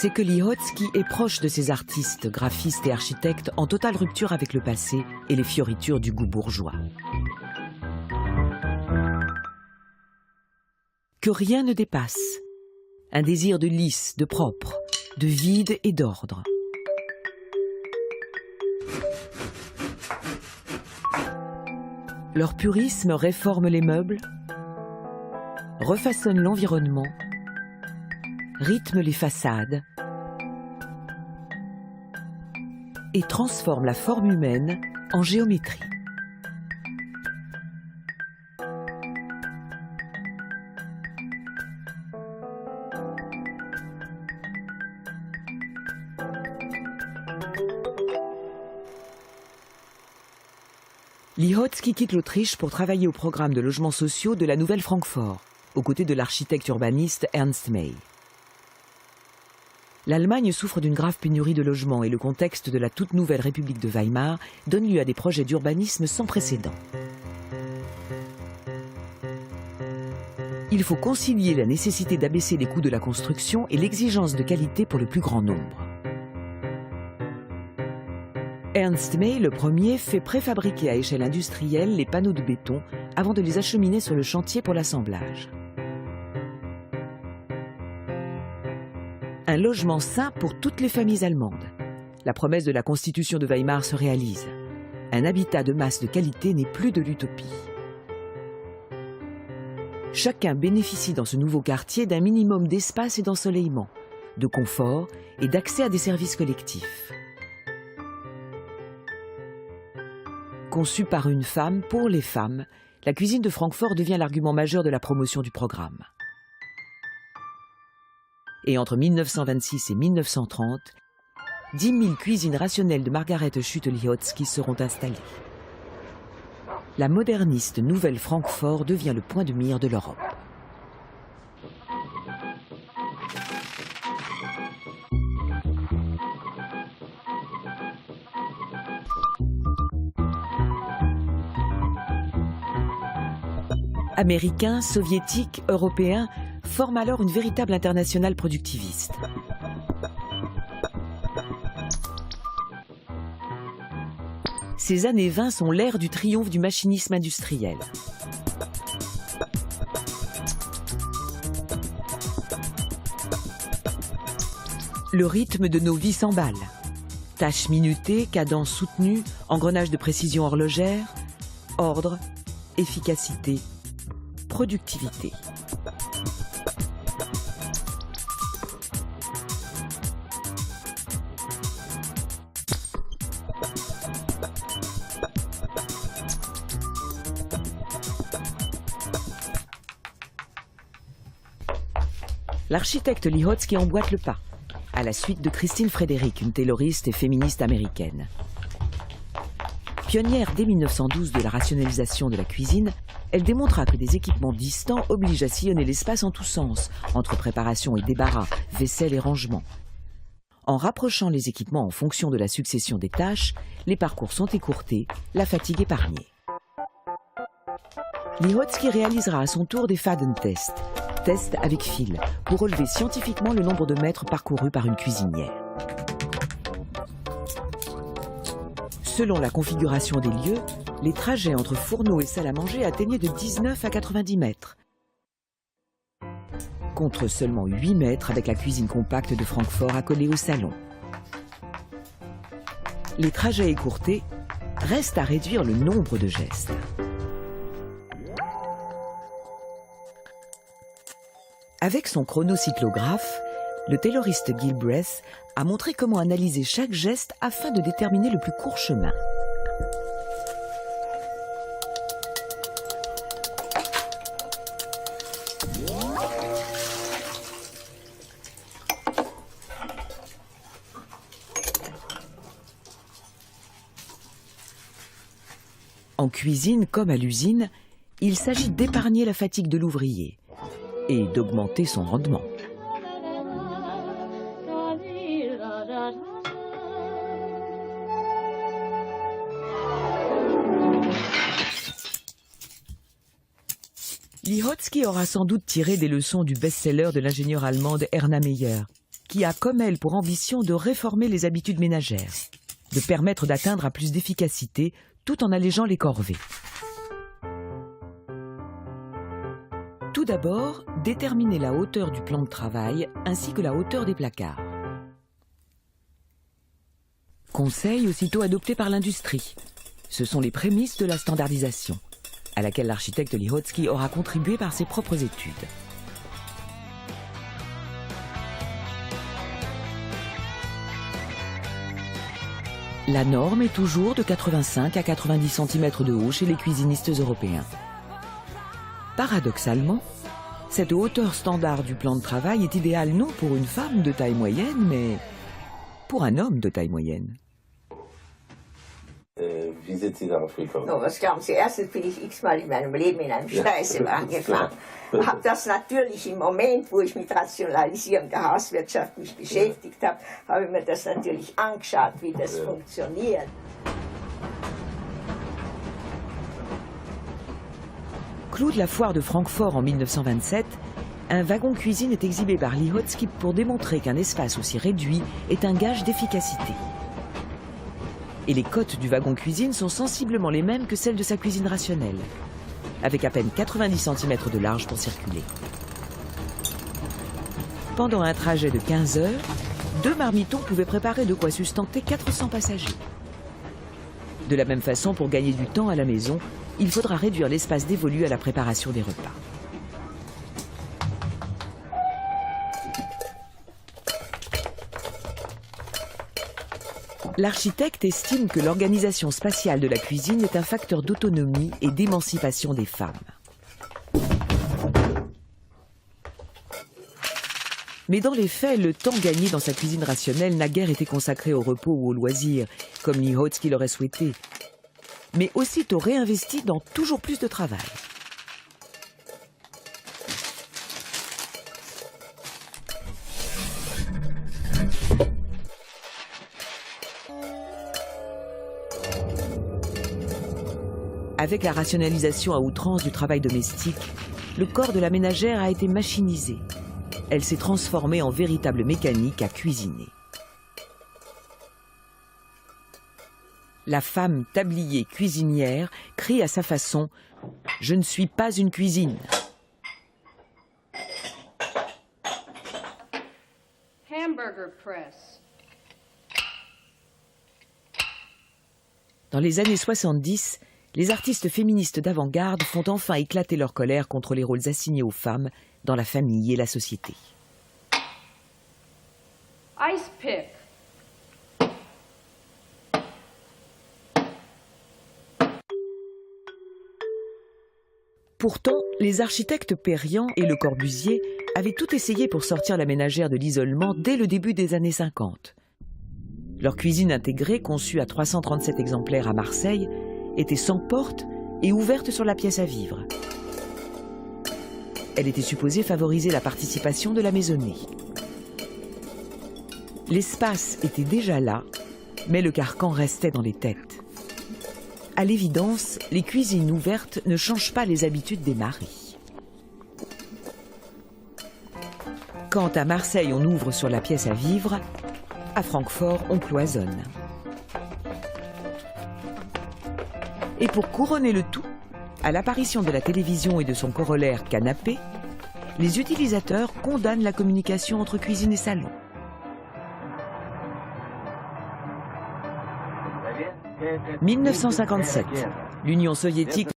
C'est que Lihotzky est proche de ces artistes, graphistes et architectes en totale rupture avec le passé et les fioritures du goût bourgeois. Que rien ne dépasse. Un désir de lisse, de propre, de vide et d'ordre. Leur purisme réforme les meubles, refaçonne l'environnement, rythme les façades et transforme la forme humaine en géométrie. Lihotzky quitte l'Autriche pour travailler au programme de logements sociaux de la Nouvelle Francfort, aux côtés de l'architecte urbaniste Ernst May. L'Allemagne souffre d'une grave pénurie de logements et le contexte de la toute nouvelle République de Weimar donne lieu à des projets d'urbanisme sans précédent. Il faut concilier la nécessité d'abaisser les coûts de la construction et l'exigence de qualité pour le plus grand nombre. Ernst May, le premier, fait préfabriquer à échelle industrielle les panneaux de béton avant de les acheminer sur le chantier pour l'assemblage. Un logement sain pour toutes les familles allemandes. La promesse de la Constitution de Weimar se réalise. Un habitat de masse de qualité n'est plus de l'utopie. Chacun bénéficie dans ce nouveau quartier d'un minimum d'espace et d'ensoleillement, de confort et d'accès à des services collectifs. Conçue par une femme pour les femmes, la cuisine de Francfort devient l'argument majeur de la promotion du programme. Et entre 1926 et 1930, 10 000 cuisines rationnelles de Margaret Schutte-Lihotzky seront installées. La moderniste Nouvelle Francfort devient le point de mire de l'Europe. Américains, soviétiques, européens forment alors une véritable internationale productiviste. Ces années 20 sont l'ère du triomphe du machinisme industriel. Le rythme de nos vies s'emballe. Tâches minutées, cadences soutenues, engrenages de précision horlogère, ordre, efficacité, productivité. L'architecte Lihotzky emboîte le pas, à la suite de Christine Frederick, une tayloriste et féministe américaine. Pionnière dès 1912 de la rationalisation de la cuisine, elle démontra que des équipements distants obligent à sillonner l'espace en tous sens, entre préparation et débarras, vaisselle et rangement. En rapprochant les équipements en fonction de la succession des tâches, les parcours sont écourtés, la fatigue épargnée. Lihotzky réalisera à son tour des Fadentests, tests avec fil, pour relever scientifiquement le nombre de mètres parcourus par une cuisinière. Selon la configuration des lieux, les trajets entre fourneau et salle à manger atteignaient de 19 à 90 mètres, contre seulement 8 mètres avec la cuisine compacte de Francfort accolée au salon. Les trajets écourtés, reste à réduire le nombre de gestes. Avec son chronocyclographe, le tayloriste Gilbreth a montré comment analyser chaque geste afin de déterminer le plus court chemin. En cuisine comme à l'usine, il s'agit d'épargner la fatigue de l'ouvrier et d'augmenter son rendement. Lihotzky aura sans doute tiré des leçons du best-seller de l'ingénieure allemande Erna Meyer, qui a comme elle pour ambition de réformer les habitudes ménagères, de permettre d'atteindre à plus d'efficacité tout en allégeant les corvées. Tout d'abord, déterminer la hauteur du plan de travail ainsi que la hauteur des placards. Conseil aussitôt adopté par l'industrie. Ce sont les prémices de la standardisation, à laquelle l'architecte Lihotzky aura contribué par ses propres études. La norme est toujours de 85 à 90 cm de haut chez les cuisinistes européens. Paradoxalement, cette hauteur standard du plan de travail est idéale non pour une femme de taille moyenne, mais pour un homme de taille moyenne. Wie sind Sie darauf gekommen? No, was glauben Sie? Erstens bin ich x-mal in meinem Leben in einem Speisewagen gefahren. Habe das natürlich im Moment, wo ich mit Rationalisierung der Hauswirtschaft mich beschäftigt habe, habe ich mir das natürlich angeschaut, wie das funktioniert. Clou de la foire de Francfort en 1927, un wagon cuisine est exhibé par Lihotzky pour démontrer qu'un espace aussi réduit est un gage d'efficacité. Et les côtes du wagon cuisine sont sensiblement les mêmes que celles de sa cuisine rationnelle, avec à peine 90 cm de large pour circuler. Pendant un trajet de 15 heures, 2 marmitons pouvaient préparer de quoi sustenter 400 passagers. De la même façon, pour gagner du temps à la maison, il faudra réduire l'espace dévolu à la préparation des repas. L'architecte estime que l'organisation spatiale de la cuisine est un facteur d'autonomie et d'émancipation des femmes. Mais dans les faits, le temps gagné dans sa cuisine rationnelle n'a guère été consacré au repos ou au loisir, comme Lihotzky l'aurait souhaité, mais aussitôt réinvesti dans toujours plus de travail. Avec la rationalisation à outrance du travail domestique, le corps de la ménagère a été machinisé. Elle s'est transformée en véritable mécanique à cuisiner. La femme tablier cuisinière crie à sa façon « Je ne suis pas une cuisine ». Hamburger press. Dans les années 70, les artistes féministes d'avant-garde font enfin éclater leur colère contre les rôles assignés aux femmes dans la famille et la société. Ice pick. Pourtant, les architectes Perriand et Le Corbusier avaient tout essayé pour sortir la ménagère de l'isolement dès le début des années 50. Leur cuisine intégrée, conçue à 337 exemplaires à Marseille, était sans porte et ouverte sur la pièce à vivre. Elle était supposée favoriser la participation de la maisonnée. L'espace était déjà là, mais le carcan restait dans les têtes. À l'évidence, les cuisines ouvertes ne changent pas les habitudes des maris. Quand à Marseille on ouvre sur la pièce à vivre, à Francfort on cloisonne. Et pour couronner le tout, à l'apparition de la télévision et de son corollaire canapé, les utilisateurs condamnent la communication entre cuisine et salon. 1957, l'Union soviétique